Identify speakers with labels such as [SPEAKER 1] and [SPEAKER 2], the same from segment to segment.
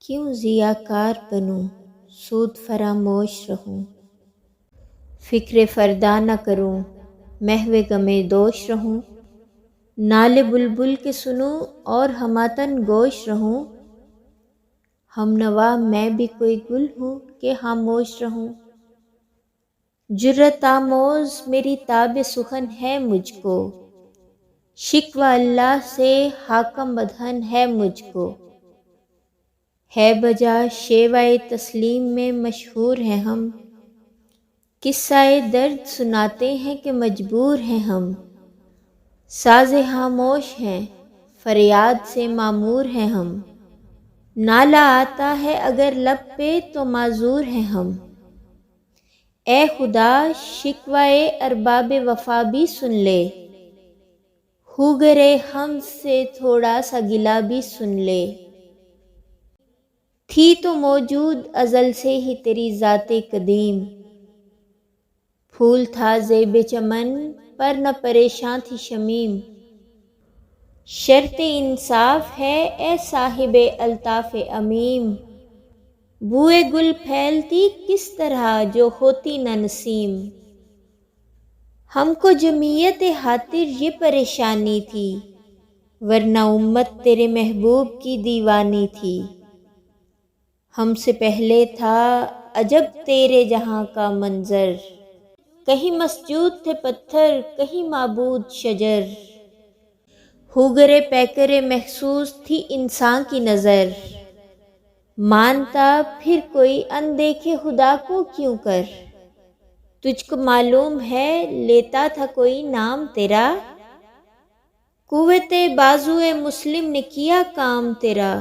[SPEAKER 1] کیوں ضیاءکار بنوں، سود فراموش رہوں، فکر فردا نہ کروں، محو غم دوش رہوں، نالے بلبل کے سنوں اور ہماتن گوش رہوں، ہم نوا میں بھی کوئی گل ہوں کہ خاموش رہوں، جرأت آموز میری تاب سخن ہے مجھ کو، شکوہ اللہ سے حاکم ادھن ہے مجھ کو، ہے بجا شیوائے تسلیم میں مشہور ہیں ہم، قصہ درد سناتے ہیں کہ مجبور ہیں ہم، ساز خاموش ہیں فریاد سے معمور ہیں ہم، نالہ آتا ہے اگر لب پہ تو معذور ہیں ہم، اے خدا شکوہ ارباب وفا بھی سن لے، ہوگرے ہم سے تھوڑا سا گلہ بھی سن لے، تھی تو موجود ازل سے ہی تیری ذات قدیم، پھول تھا زیب چمن پر نہ پریشاں تھی شمیم، شرط انصاف ہے اے صاحب الطاف عمیم، بوئے گل پھیلتی کس طرح جو ہوتی نہ نسیم، ہم کو جمعیت خاطر یہ پریشانی تھی، ورنہ امت تیرے محبوب کی دیوانی تھی، ہم سے پہلے تھا عجب تیرے جہاں کا منظر، کہیں مسجود تھے پتھر کہیں معبود شجر، ہوگرے پیکرے محسوس تھی انسان کی نظر، مانتا پھر کوئی اندیکھے خدا کو کیوں کر، تجھ کو معلوم ہے لیتا تھا کوئی نام تیرا، قوت بازوئے مسلم نے کیا کام تیرا،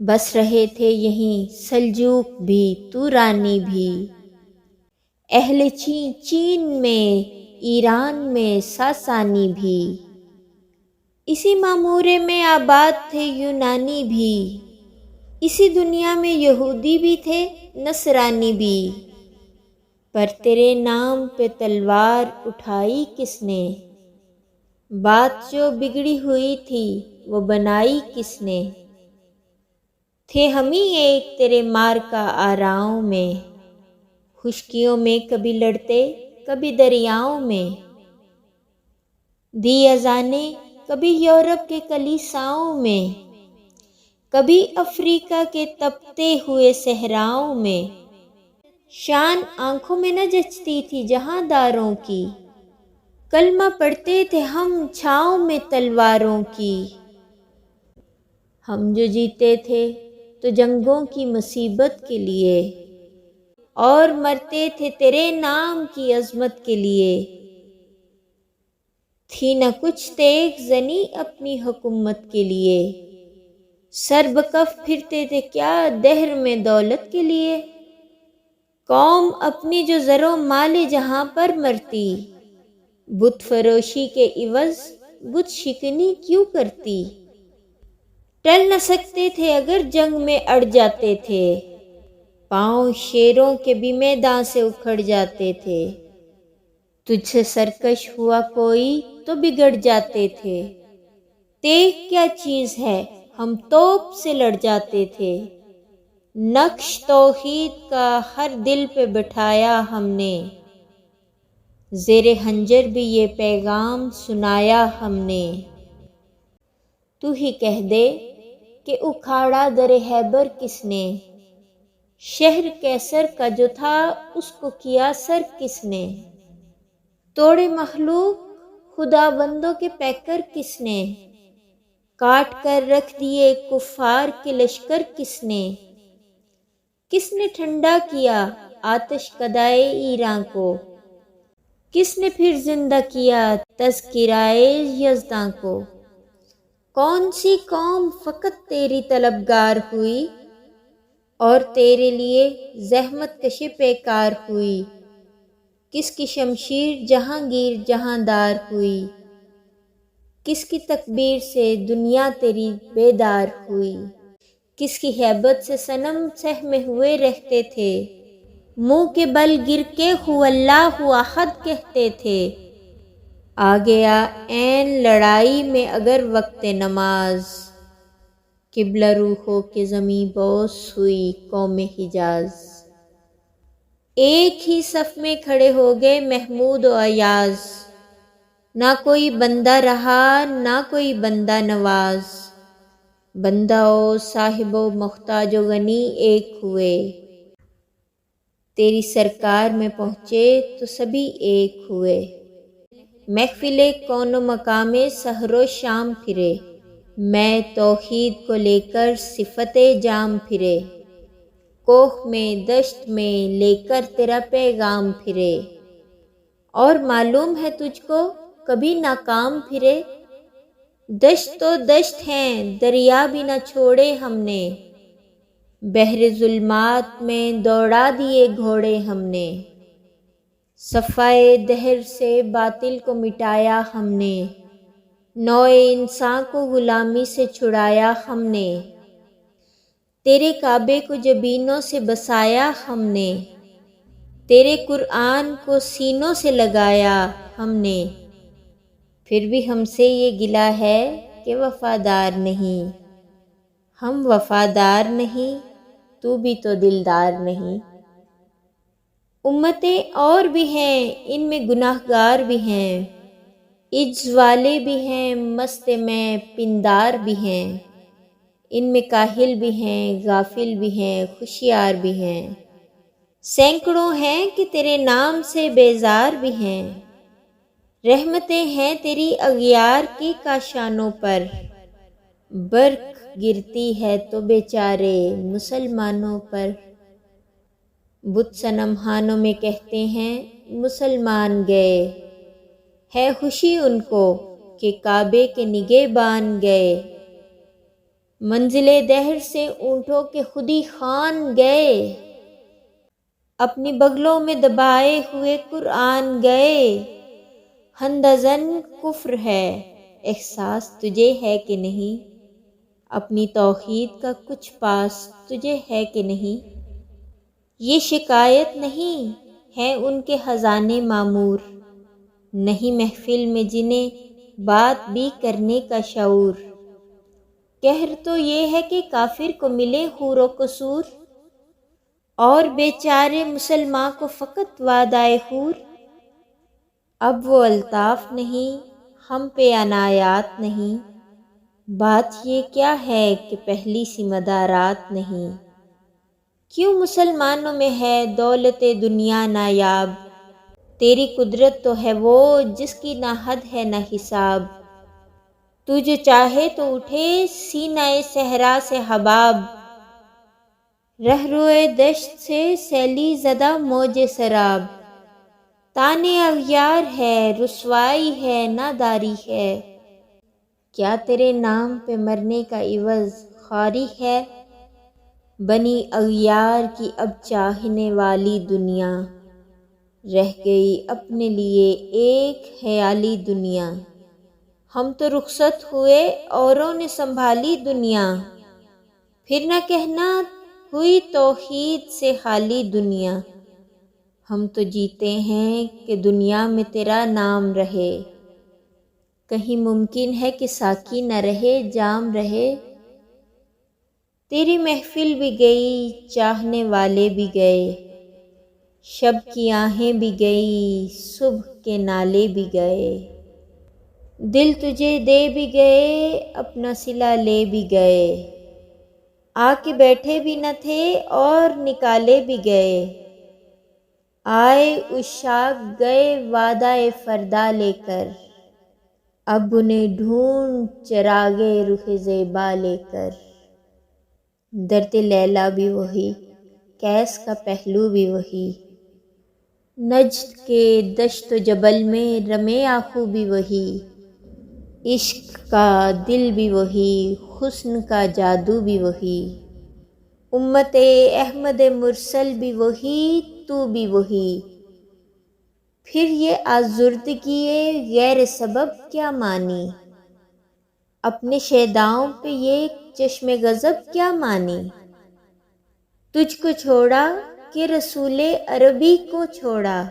[SPEAKER 1] بس رہے تھے یہیں سلجوق بھی تورانی بھی، اہل چین میں ایران میں ساسانی بھی، اسی معمورے میں آباد تھے یونانی بھی، اسی دنیا میں یہودی بھی تھے نصرانی بھی، پر تیرے نام پہ تلوار اٹھائی کس نے، بات جو بگڑی ہوئی تھی وہ بنائی کس نے، تھے ہم ہی ایک تیرے مارکا آراؤں میں، خشکیوں میں کبھی لڑتے کبھی دریاؤں میں، دی اذانیں کبھی یورپ کے کلیساؤں میں، کبھی افریقہ کے تپتے ہوئے صحراؤں میں، شان آنکھوں میں نہ جچتی تھی جہاں داروں کی، کلمہ پڑھتے تھے ہم چھاؤں میں تلواروں کی، ہم جو جیتے تھے تو جنگوں کی مصیبت کے لیے، اور مرتے تھے تیرے نام کی عظمت کے لیے، تھی نہ کچھ تیغ زنی اپنی حکومت کے لیے، سر بکف پھرتے تھے کیا دہر میں دولت کے لیے، قوم اپنی جو زر و مال جہاں پر مرتی، بت فروشی کے عوض بت شکنی کیوں کرتی، ٹل نہ سکتے تھے اگر جنگ میں اڑ جاتے تھے، پاؤں شیروں کے بھی میدان سے اکھڑ جاتے تھے، تجھ سے سرکش ہوا کوئی تو بگڑ جاتے تھے، تیغ کیا چیز ہے ہم توپ سے لڑ جاتے تھے، نقش توحید کا ہر دل پہ بٹھایا ہم نے، زیر خنجر بھی یہ پیغام سنایا ہم نے، تو ہی کہہ دے کہ اکھاڑا در خیبر کس نے، شہر کیسر کا جو تھا اس کو کیا سر کس نے، توڑے مخلوق خدا بندوں کے پیکر کس نے، کاٹ کر رکھ دیے کفار کے لشکر کس نے ٹھنڈا کیا آتش کدائے ایراں کو، کس نے پھر زندہ کیا تذکرائے یزداں کو، کون سی قوم فقط تیری طلبگار ہوئی، اور تیرے لیے زحمت کش پیکار ہوئی، کس کی شمشیر جہانگیر جہاندار ہوئی، کس کی تکبیر سے دنیا تیری بیدار ہوئی، کس کی ہیبت سے صنم سہمے ہوئے رہتے تھے، منہ کے بل گر کے ہو اللہ احد کہتے تھے، آ گیا عین لڑائی میں اگر وقت نماز، قبلہ روح ہو کے زمیں بوس ہوئی قوم حجاز، ایک ہی صف میں کھڑے ہو گئے محمود و ایاز، نہ کوئی بندہ رہا نہ کوئی بندہ نواز، بندہ و صاحب و محتاج و غنی ایک ہوئے، تیری سرکار میں پہنچے تو سبھی ایک ہوئے، محفل کون و مقام سحر و شام پھرے، میں توحید کو لے کر صفت جام پھرے، کوہ میں دشت میں لے کر تیرا پیغام پھرے، اور معلوم ہے تجھ کو کبھی ناکام پھرے، دشت تو دشت ہیں دریا بھی نہ چھوڑے ہم نے، بحر ظلمات میں دوڑا دیے گھوڑے ہم نے، صفائے دہر سے باطل کو مٹایا ہم نے، نوع انسان کو غلامی سے چھڑایا ہم نے، تیرے کعبے کو جبینوں سے بسایا ہم نے، تیرے قرآن کو سینوں سے لگایا ہم نے، پھر بھی ہم سے یہ گلہ ہے کہ وفادار نہیں، ہم وفادار نہیں تو بھی تو دلدار نہیں، امتیں اور بھی ہیں ان میں گناہ گار بھی ہیں، عجز والے بھی ہیں مست میں پندار بھی ہیں، ان میں کاہل بھی ہیں غافل بھی ہیں ہوشیار بھی ہیں، سینکڑوں ہیں کہ تیرے نام سے بیزار بھی ہیں، رحمتیں ہیں تیری اغیار کی کاشانوں پر، برق گرتی ہے تو بیچارے مسلمانوں پر، بت صنم خانوں میں کہتے ہیں مسلمان گئے، ہے خوشی ان کو کہ کعبے کے نگہبان گئے، منزل دہر سے اونٹوں کے خودی خوان گئے، اپنی بغلوں میں دبائے ہوئے قرآن گئے، ہندزن کفر ہے احساس تجھے ہے کہ نہیں، اپنی توحید کا کچھ پاس تجھے ہے کہ نہیں، یہ شکایت نہیں ہے ان کے خزانے معمور، نہیں محفل میں جنہیں بات بھی کرنے کا شعور، قہر تو یہ ہے کہ کافر کو ملے حور و قصور، اور بیچارے مسلمان کو فقط وعدہ حور، اب وہ الطاف نہیں ہم پہ عنایات نہیں، بات یہ کیا ہے کہ پہلی سی مدارات نہیں، کیوں مسلمانوں میں ہے دولت دنیا نایاب، تیری قدرت تو ہے وہ جس کی نہ حد ہے نہ حساب، تو جو چاہے تو اٹھے سینہ صحرا سے حباب، رہ روئے دشت سے سیلی زدہ موج سراب، تانے اغیار ہے رسوائی ہے ناداری ہے، کیا تیرے نام پہ مرنے کا عوض خواری ہے، بنی اغیار کی اب چاہنے والی دنیا، رہ گئی اپنے لیے ایک خیالی دنیا، ہم تو رخصت ہوئے اوروں نے سنبھالی دنیا، پھر نہ کہنا ہوئی توحید سے خالی دنیا، ہم تو جیتے ہیں کہ دنیا میں تیرا نام رہے، کہیں ممکن ہے کہ ساقی نہ رہے جام رہے، تیری محفل بھی گئی چاہنے والے بھی گئے، شب کی آہیں بھی گئی صبح کے نالے بھی گئے، دل تجھے دے بھی گئے اپنا صلہ لے بھی گئے، آ کے بیٹھے بھی نہ تھے اور نکالے بھی گئے، آئے عشاق گئے وعدہ فردا لے کر، اب انہیں ڈھونڈ چراغے رخ زیبا لے کر، درد لیلا بھی وہی کیس کا پہلو بھی وہی، نجد کے دشت و جبل میں رمے آہو بھی وہی، عشق کا دل بھی وہی حسن کا جادو بھی وہی، امت احمد مرسل بھی وہی تو بھی وہی، پھر یہ آزردگی غیر سبب کیا مانی، اپنے شیداؤں پہ یہ چشم غضب کیا مانی، تجھ کو چھوڑا کہ رسول عربی کو چھوڑا،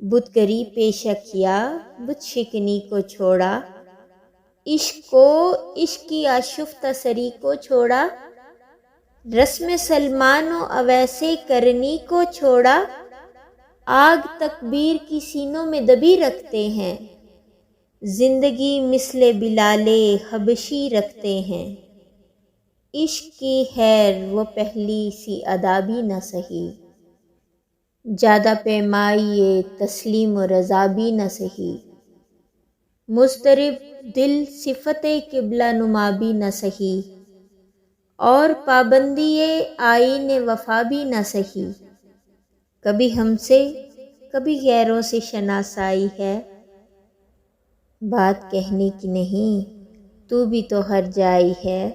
[SPEAKER 1] بت گری پیشہ کیا بت شکنی کو چھوڑا، عشق کو، عشق کی آشفتہ سری کو چھوڑا، رسم سلمان و اویس کرنی کو چھوڑا، آگ تکبیر کی سینوں میں دبی رکھتے ہیں، زندگی مثل بلال حبشی رکھتے ہیں۔ عشق کی خیر وہ پہلی سی ادا بھی نہ سہی، جادہ پیمائی تسلیم و رضا بھی نہ سہی، مضطرب دل صفت قبلہ نما بھی نہ سہی، اور پابندی آئین وفا بھی نہ سہی۔ کبھی ہم سے کبھی غیروں سے شناسائی ہے، بات کہنے کی نہیں تو بھی تو ہر جائی ہے،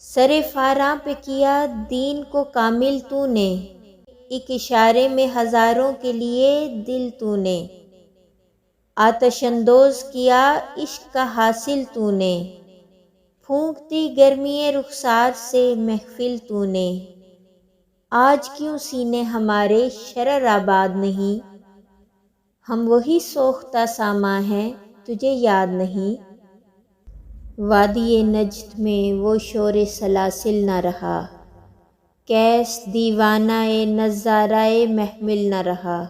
[SPEAKER 1] سر فاراں پہ کیا دین کو کامل تو نے، ایک اشارے میں ہزاروں کے لیے دل تو نے، آتش اندوز کیا عشق کا حاصل تو نے، پھونک دی گرمی رخسار سے محفل تو نے، آج کیوں سینے ہمارے شرر آباد نہیں، ہم وہی سوختہ ساما ہیں تجھے یاد نہیں، وادی نجد میں وہ شور سلاسل نہ رہا، کیس دیوانہ نظارہ محمل نہ رہا،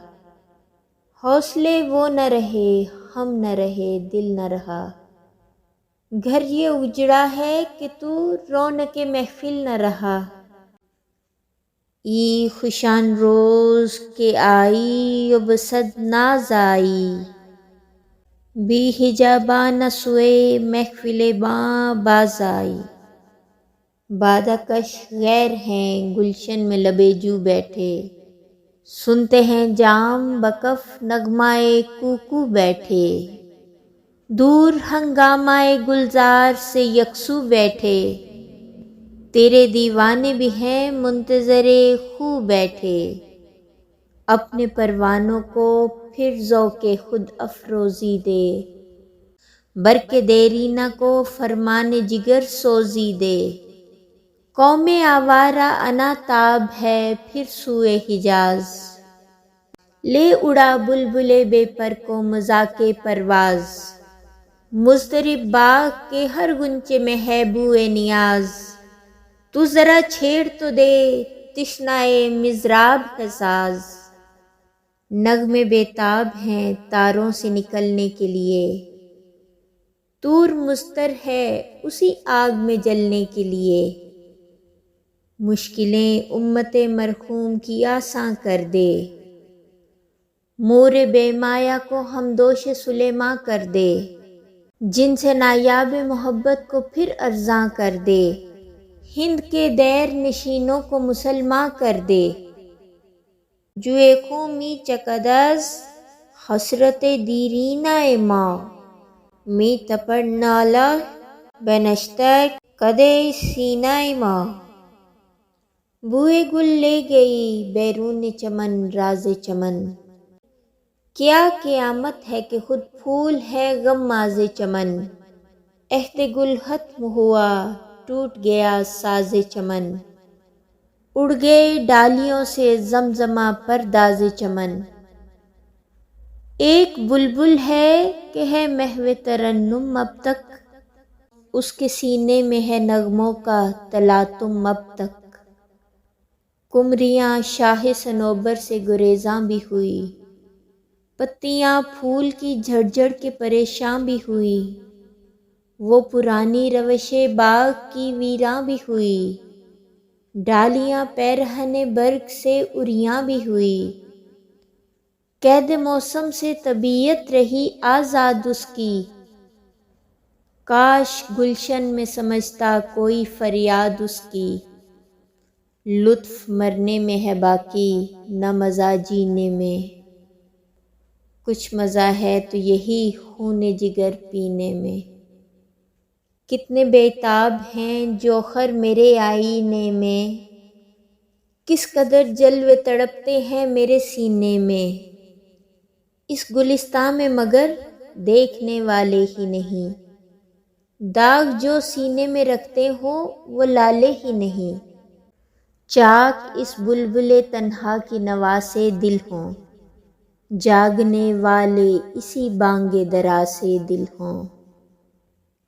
[SPEAKER 1] حوصلے وہ نہ رہے ہم نہ رہے دل نہ رہا، گھر یہ اجڑا ہے کہ تو رونق محفل نہ رہا، ای خوشان روز کے آئی اب صد ناز آئی، بی حجاباں سوئے محفل باں باز آئی، بادہ کش غیر ہیں گلشن میں لبے جو بیٹھے، سنتے ہیں جام بکف نغمہ کوکو بیٹھے، دور ہنگامہ گلزار سے یکسو بیٹھے، تیرے دیوانے بھی ہیں منتظر خو بیٹھے، اپنے پروانوں کو پھر ذوق خود افروزی دے، برق دیرینہ کو فرمان جگر سوزی دے، قوم آوارہ انا تاب ہے پھر سوئے حجاز، لے اڑا بلبل بے پر کو مذاق پرواز، مضطرب باغ کے ہر غنچے میں ہے بوئے نیاز، تو ذرا چھیڑ تو دے تشنۂ مضراب ہے ساز، نغمے بے تاب ہیں تاروں سے نکلنے کے لیے، طور مضطر ہے اسی آگ میں جلنے کے لیے، مشکلیں امت مرحوم کی آساں کر دے، مور بے مایا کو ہمدوش سلیماں کر دے، جن سے نایاب محبت کو پھر ارزاں کر دے، ہند کے دیر نشینوں کو مسلماں کر دے، جوئے خوں می چکدز حسرت دیرینہ ماں، می تپڑ نالہ بنشتہ کدے سینہ ماں، بوئے گل لے گئی بیرون چمن راز چمن، کیا قیامت ہے کہ خود پھول ہے غماز چمن، عہد گل ختم ہوا ٹوٹ گیا ساز چمن، اڑ گئے ڈالیوں سے زمزمہ پرداز چمن، ایک بلبل ہے کہ ہے محو ترنم اب تک، اس کے سینے میں ہے نغموں کا تلاطم اب تک، قمریاں شاہ صنوبر سے گریزاں بھی ہوئی، پتیاں پھول کی جھڑ جھڑ کے پریشاں بھی ہوئی، وہ پرانی روش باغ کی ویراں بھی ہوئی، ڈالیاں پیرہن برگ سے اریاں بھی ہوئی، قید موسم سے طبیعت رہی آزاد اس کی، کاش گلشن میں سمجھتا کوئی فریاد اس کی، لطف مرنے میں ہے باقی نہ مزہ جینے میں، کچھ مزہ ہے تو یہی خون جگر پینے میں، کتنے بے تاب ہیں جوہر میرے آئینے میں، کس قدر جلوے تڑپتے ہیں میرے سینے میں، اس گلستاں میں مگر دیکھنے والے ہی نہیں، داغ جو سینے میں رکھتے ہوں وہ لالے ہی نہیں، چاک اس بلبل تنہا کی نوا سے دل ہوں، جاگنے والے اسی بانگ درا سے دل ہوں۔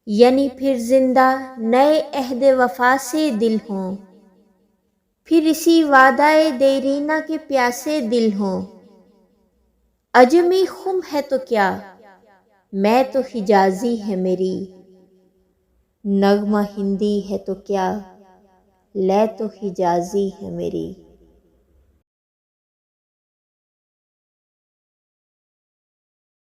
[SPEAKER 1] یعنی پھر زندہ نئے عہد وفا سے دل ہوں، پھر اسی وعدہ دیرینہ کے پیاسے دل ہوں۔ عجمی خم ہے تو کیا، میں تو حجازی ہے میری، نغمہ ہندی ہے تو کیا، لے تو حجازی ہے میری۔